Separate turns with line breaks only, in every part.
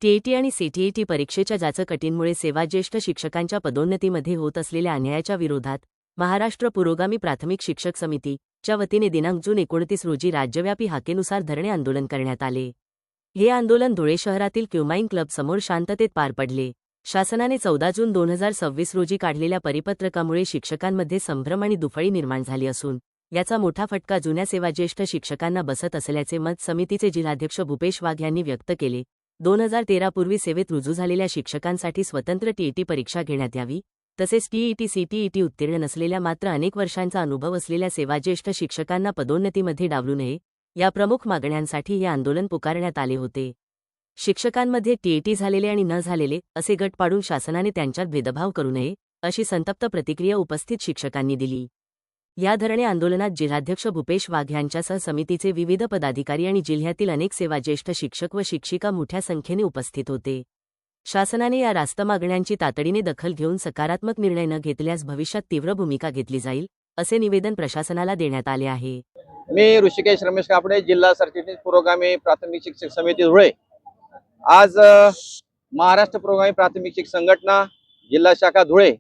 TET आणि CTET परीक्षेच्या जाचकटींमुळे सेवाज्येष्ठ शिक्षकांच्या पदोन्नतीमध्ये होत असलेल्या अन्यायाच्या विरोधात महाराष्ट्र पुरोगामी प्राथमिक शिक्षक समितीच्या वतीने दिनांक जून 29 रोजी राज्यव्यापी हाकेनुसार धरणे आंदोलन करण्यात आले। हे आंदोलन धुळे शहरातील क्युमाईन क्लब समोर शांततेत पार पडले। शासनाने 14 जून 2026 रोजी काढलेल्या परिपत्रकामुळे शिक्षकांमध्ये संभ्रम आणि दुफळी निर्माण झाली असून याचा मोठा फटका जुन्या सेवाज्येष्ठ शिक्षकांना बसत असल्याचे मत समितीचे जिल्हाध्यक्ष भूपेश वाघ यांनी व्यक्त केले। 2013 पूर्वी सेवेत रुजू झालेल्या शिक्षकांसाठी स्वतंत्र टीईटी परीक्षा घेण्यात यावी, तसेच टीईटी सीटीईटी उत्तीर्ण नसलेल्या मात्र अनेक वर्षांचा अनुभव असलेल्या सेवाज्येष्ठ शिक्षकांना पदोन्नतीमध्ये डावलू नये, या प्रमुख मागण्यांसाठी हे आंदोलन पुकारण्यात आले होते। शिक्षकांमध्ये टीईटी झालेले आणि न झालेले असे गट पाडून शासनाने त्यांच्यात भेदभाव करू नये, अशी संतप्त प्रतिक्रिया उपस्थित शिक्षकांनी दिली। या धरणे आंदोलनात जिल्हाध्यक्ष भूपेश वाघ यांच्यासह समितीचे विविध पदाधिकारी आणि जिल्ह्यातील अनेक सेवाज्येष्ठ शिक्षक व शिक्षिका मोठ्या संख्येने उपस्थित होते। शासनाने या रास्त मागण्यांची तातडीने दखल घेऊन सकारात्मक निर्णय न घेतल्यास भविष्यात तीव्र भूमिका घेतली जाईल, असे निवेदन प्रशासनाला देण्यात आले आहे।
मी ऋषिकेश रमेश कापडे, जिल्हा सरचिटणीस पुरोगामी प्राथमिक शिक्षक समिती धुळे। आज महाराष्ट्र पुरोगामी प्राथमिक शिक्षक संघटना जिल्हा शाखा धुळे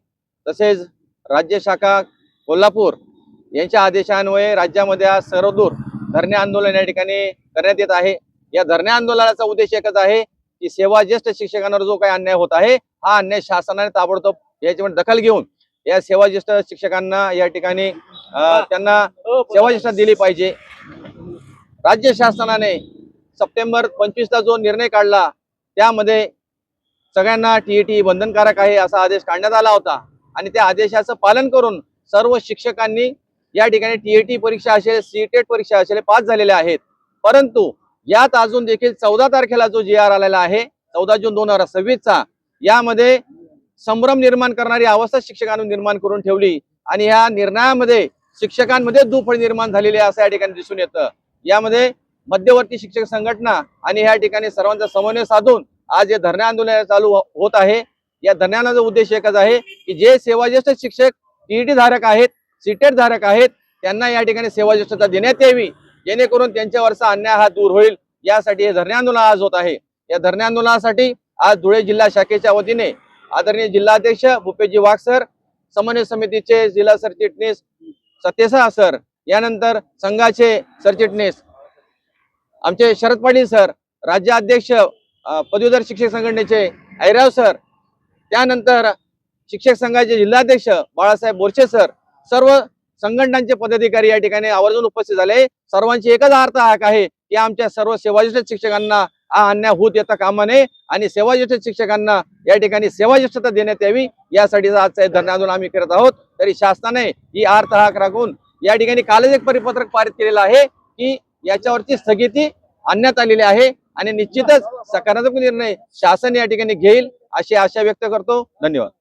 तसेच राज्य शाखा कोल्हापूर यांच्या आदेशान्वये राज्यामध्ये आज सर्वदूर धरणे आंदोलन या ठिकाणी करण्यात येत आहे। या धरणे आंदोलनाचा उद्देश एकच आहे की सेवाज्येष्ठ शिक्षकांवर जो काही अन्याय होत आहे, हा अन्याय शासनाने ताबडतोब याच्यावर दखल घेऊन या सेवाज्येष्ठ शिक्षकांना या ठिकाणी त्यांना सेवाज्येष्ठता दिली पाहिजे। राज्य शासनाने सप्टेंबर 25 ला जो निर्णय काढला त्यामध्ये सगळ्यांना टीईटी बंधनकारक आहे असा आदेश काढण्यात आला होता आणि त्या आदेशाचं पालन करून सर्व शिक्षकांनी या ठिकाणी टीईटी परीक्षा असेल, सीटेट परीक्षा असेल पास झालेले आहेत। परंतु यात अजून देखील 14 तारखेला जो जीआर आलेला आहे 14 जून 2026 चा, यामध्ये संभ्रम निर्माण करणारी अवस्था शिक्षकांनी निर्माण करून ठेवली आणि या निर्णयामध्ये शिक्षकांमध्ये दुफळी निर्माण झालेली असं या ठिकाणी दिसून येतं। यामध्ये मध्यवर्ती शिक्षक संघटना आणि या ठिकाणी सर्वांचा समन्वय साधून आज हे धरणे आंदोलन चालू होत आहे। या धरण्याचा उद्देश एकच आहे की जे सेवाज्येष्ठ शिक्षक टीईटी धारक आहेत, सीटेट धारक आहेत, त्यांना या ठिकाणी सेवाज्येष्ठता देण्यात यावी, जेणेकरून त्यांच्यावरचा अन्याय हा दूर होईल। यासाठी हे धरणे आंदोलन आज होत आहे। या धरणे आंदोलनासाठी आज धुळे जिल्हा शाखेच्या वतीने आदरणीय जिल्हाध्यक्ष भूपेशजी वाघ सर, समन्वय समितीचे जिल्हा सरचिटणीस सत्यसा सर, यानंतर संघाचे सरचिटणीस आमचे शरद पाटील सर, राज्याध्यक्ष पदवीधर शिक्षक संघटनेचे ऐराव सर, त्यानंतर शिक्षक संघाचे जिल्हाध्यक्ष बाळासाहेब बोरसे सर, सर्व संघटनांचे पदाधिकारी या ठिकाणी आवर्जून उपस्थित झाले। सर्वांची एकच अर्थ आहे की आमच्या सर्व सेवाज्येष्ठ शिक्षकांना हा अन्याय होत येता कामा नये आणि सेवाज्येष्ठ शिक्षकांना या ठिकाणी सेवाज्येष्ठता देण्यात यावी, यासाठी आजचं धरणे आंदोलन आम्ही करत आहोत। तरी शासनाने ही अर्थ हाक राखून या ठिकाणी कालच एक परिपत्रक पारित केलेलं आहे की याच्यावरची स्थगिती आणण्यात आलेली आहे आणि निश्चितच सकारात्मक निर्णय शासन या ठिकाणी घेईल अशी आशा व्यक्त करतो। धन्यवाद।